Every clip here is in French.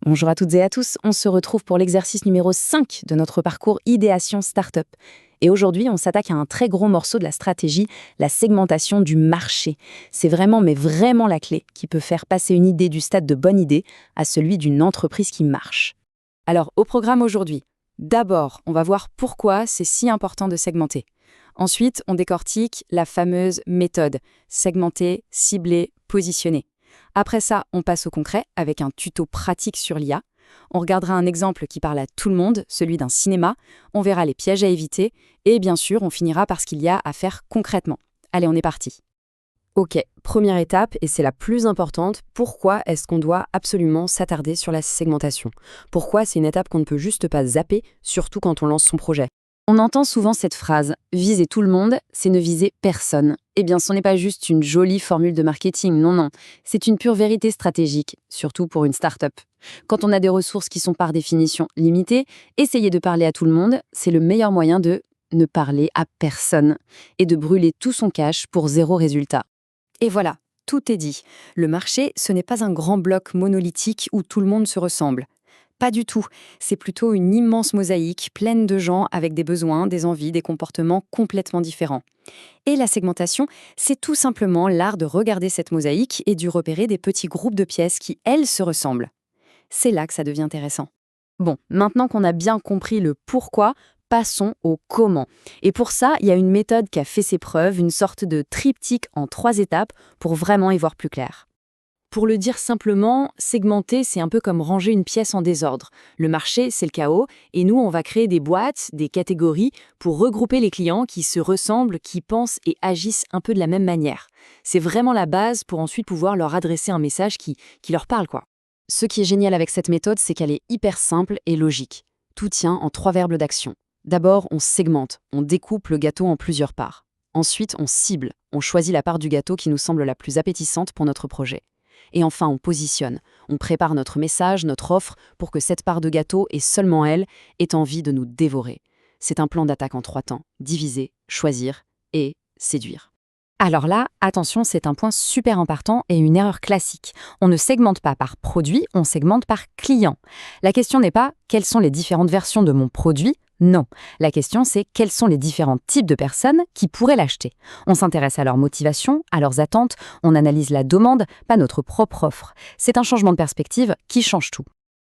Bonjour à toutes et à tous, on se retrouve pour l'exercice numéro 5 de notre parcours Idéation Startup. Et aujourd'hui, on s'attaque à un très gros morceau de la stratégie, la segmentation du marché. C'est vraiment, mais vraiment la clé qui peut faire passer une idée du stade de bonne idée à celui d'une entreprise qui marche. Alors, au programme aujourd'hui, d'abord, on va voir pourquoi c'est si important de segmenter. Ensuite, on décortique la fameuse méthode, segmenter, cibler, positionner. Après ça, on passe au concret avec un tuto pratique sur l'IA. On regardera un exemple qui parle à tout le monde, celui d'un cinéma. On verra les pièges à éviter. Et bien sûr, on finira par ce qu'il y a à faire concrètement. Allez, on est parti. Ok, première étape, et c'est la plus importante, pourquoi est-ce qu'on doit absolument s'attarder sur la segmentation? Pourquoi c'est une étape qu'on ne peut juste pas zapper, surtout quand on lance son projet? On entend souvent cette phrase « viser tout le monde, c'est ne viser personne ». Eh bien, ce n'est pas juste une jolie formule de marketing, non. C'est une pure vérité stratégique, surtout pour une start-up. Quand on a des ressources qui sont par définition limitées, essayer de parler à tout le monde, c'est le meilleur moyen de ne parler à personne et de brûler tout son cash pour zéro résultat. Et voilà, tout est dit. Le marché, ce n'est pas un grand bloc monolithique où tout le monde se ressemble. Pas du tout. C'est plutôt une immense mosaïque pleine de gens avec des besoins, des envies, des comportements complètement différents. Et la segmentation, c'est tout simplement l'art de regarder cette mosaïque et d'y repérer des petits groupes de pièces qui, elles, se ressemblent. C'est là que ça devient intéressant. Bon, maintenant qu'on a bien compris le pourquoi, passons au comment. Et pour ça, il y a une méthode qui a fait ses preuves, une sorte de triptyque en 3 étapes pour vraiment y voir plus clair. Pour le dire simplement, segmenter, c'est un peu comme ranger une pièce en désordre. Le marché, c'est le chaos, et nous, on va créer des boîtes, des catégories, pour regrouper les clients qui se ressemblent, qui pensent et agissent un peu de la même manière. C'est vraiment la base pour ensuite pouvoir leur adresser un message qui leur parle, quoi. Ce qui est génial avec cette méthode, c'est qu'elle est hyper simple et logique. Tout tient en 3 verbes d'action. D'abord, on segmente, on découpe le gâteau en plusieurs parts. Ensuite, on cible, on choisit la part du gâteau qui nous semble la plus appétissante pour notre projet. Et enfin, on positionne. On prépare notre message, notre offre, pour que cette part de gâteau, et seulement elle, ait envie de nous dévorer. C'est un plan d'attaque en 3 temps. Diviser, choisir et séduire. Alors là, attention, c'est un point super important et une erreur classique. On ne segmente pas par produit, on segmente par client. La question n'est pas « quelles sont les différentes versions de mon produit ?» Non. La question, c'est quels sont les différents types de personnes qui pourraient l'acheter. On s'intéresse à leur motivation, à leurs attentes, on analyse la demande, pas notre propre offre. C'est un changement de perspective qui change tout.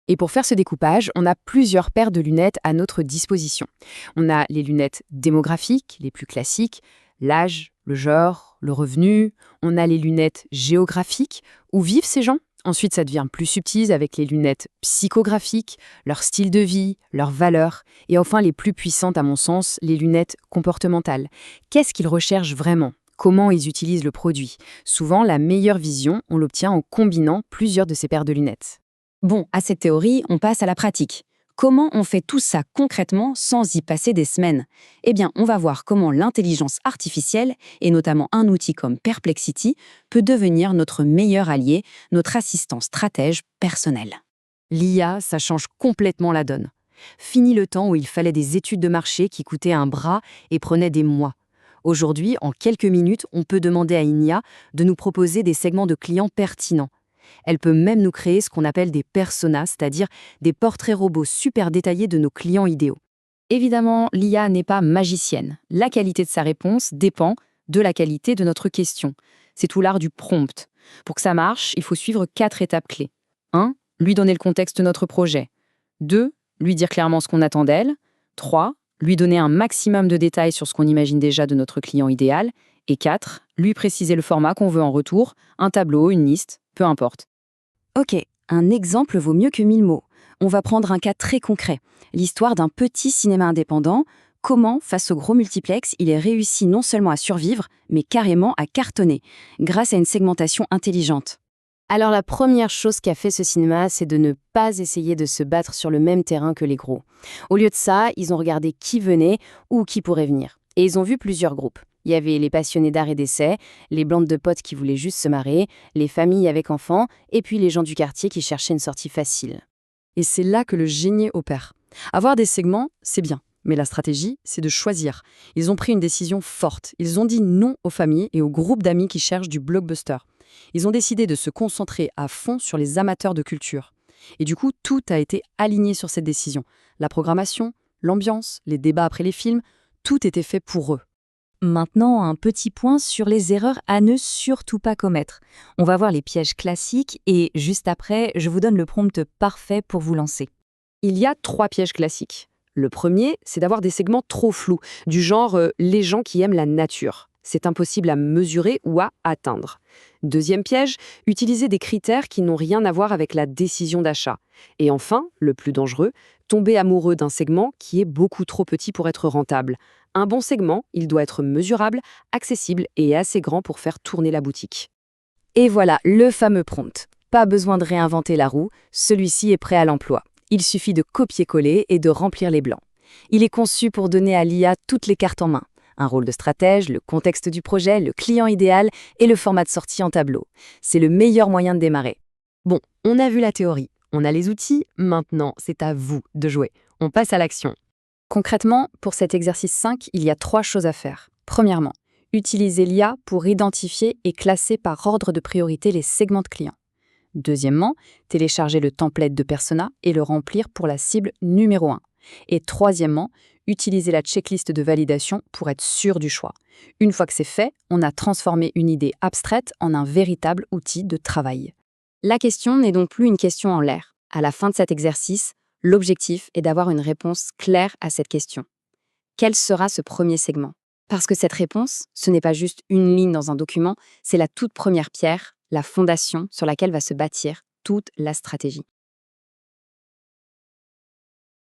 Et pour faire ce découpage, on a plusieurs paires de lunettes à notre disposition. On a les lunettes démographiques, les plus classiques, l'âge, le genre, le revenu. On a les lunettes géographiques, où vivent ces gens. Ensuite, ça devient plus subtil avec les lunettes psychographiques, leur style de vie, leurs valeurs. Et enfin, les plus puissantes à mon sens, les lunettes comportementales. Qu'est-ce qu'ils recherchent vraiment ? Comment ils utilisent le produit ? Souvent, la meilleure vision, on l'obtient en combinant plusieurs de ces paires de lunettes. Bon, à cette théorie, on passe à la pratique. Comment on fait tout ça concrètement sans y passer des semaines ? Eh bien, on va voir comment l'intelligence artificielle, et notamment un outil comme Perplexity, peut devenir notre meilleur allié, notre assistant stratège personnel. L'IA, ça change complètement la donne. Fini le temps où il fallait des études de marché qui coûtaient un bras et prenaient des mois. Aujourd'hui, en quelques minutes, on peut demander à une IA de nous proposer des segments de clients pertinents. Elle peut même nous créer ce qu'on appelle des personas, c'est-à-dire des portraits robots super détaillés de nos clients idéaux. Évidemment, l'IA n'est pas magicienne. La qualité de sa réponse dépend de la qualité de notre question. C'est tout l'art du prompt. Pour que ça marche, il faut suivre 4 étapes clés. 1. Lui donner le contexte de notre projet. 2. Lui dire clairement ce qu'on attend d'elle. 3. Lui donner un maximum de détails sur ce qu'on imagine déjà de notre client idéal. Et 4. Lui préciser le format qu'on veut en retour, un tableau, une liste, peu importe. Ok, un exemple vaut mieux que 1000 mots. On va prendre un cas très concret, l'histoire d'un petit cinéma indépendant. Comment, face au gros multiplex, il est réussi non seulement à survivre, mais carrément à cartonner, grâce à une segmentation intelligente. Alors la première chose qu'a fait ce cinéma, c'est de ne pas essayer de se battre sur le même terrain que les gros. Au lieu de ça, ils ont regardé qui venait ou qui pourrait venir. Et ils ont vu plusieurs groupes. Il y avait les passionnés d'art et d'essai, les bandes de potes qui voulaient juste se marrer, les familles avec enfants, et puis les gens du quartier qui cherchaient une sortie facile. Et c'est là que le génie opère. Avoir des segments, c'est bien, mais la stratégie, c'est de choisir. Ils ont pris une décision forte. Ils ont dit non aux familles et aux groupes d'amis qui cherchent du blockbuster. Ils ont décidé de se concentrer à fond sur les amateurs de culture. Et du coup, tout a été aligné sur cette décision. La programmation, l'ambiance, les débats après les films, tout était fait pour eux. Maintenant, un petit point sur les erreurs à ne surtout pas commettre. On va voir les pièges classiques et juste après, je vous donne le prompt parfait pour vous lancer. Il y a 3 pièges classiques. Le premier, c'est d'avoir des segments trop flous, du genre les gens qui aiment la nature. C'est impossible à mesurer ou à atteindre. Deuxième piège, utiliser des critères qui n'ont rien à voir avec la décision d'achat. Et enfin, le plus dangereux, tomber amoureux d'un segment qui est beaucoup trop petit pour être rentable. Un bon segment, il doit être mesurable, accessible et assez grand pour faire tourner la boutique. Et voilà, le fameux prompt. Pas besoin de réinventer la roue, celui-ci est prêt à l'emploi. Il suffit de copier-coller et de remplir les blancs. Il est conçu pour donner à l'IA toutes les cartes en main. Un rôle de stratège, le contexte du projet, le client idéal et le format de sortie en tableau. C'est le meilleur moyen de démarrer. Bon, on a vu la théorie, on a les outils, maintenant c'est à vous de jouer. On passe à l'action. Concrètement, pour cet exercice 5, il y a 3 choses à faire. Premièrement, utiliser l'IA pour identifier et classer par ordre de priorité les segments de clients. Deuxièmement, télécharger le template de persona et le remplir pour la cible numéro 1. Et troisièmement, utiliser la checklist de validation pour être sûr du choix. Une fois que c'est fait, on a transformé une idée abstraite en un véritable outil de travail. La question n'est donc plus une question en l'air. À la fin de cet exercice, l'objectif est d'avoir une réponse claire à cette question. Quel sera ce premier segment? Parce que cette réponse, ce n'est pas juste une ligne dans un document, c'est la toute première pierre, la fondation sur laquelle va se bâtir toute la stratégie.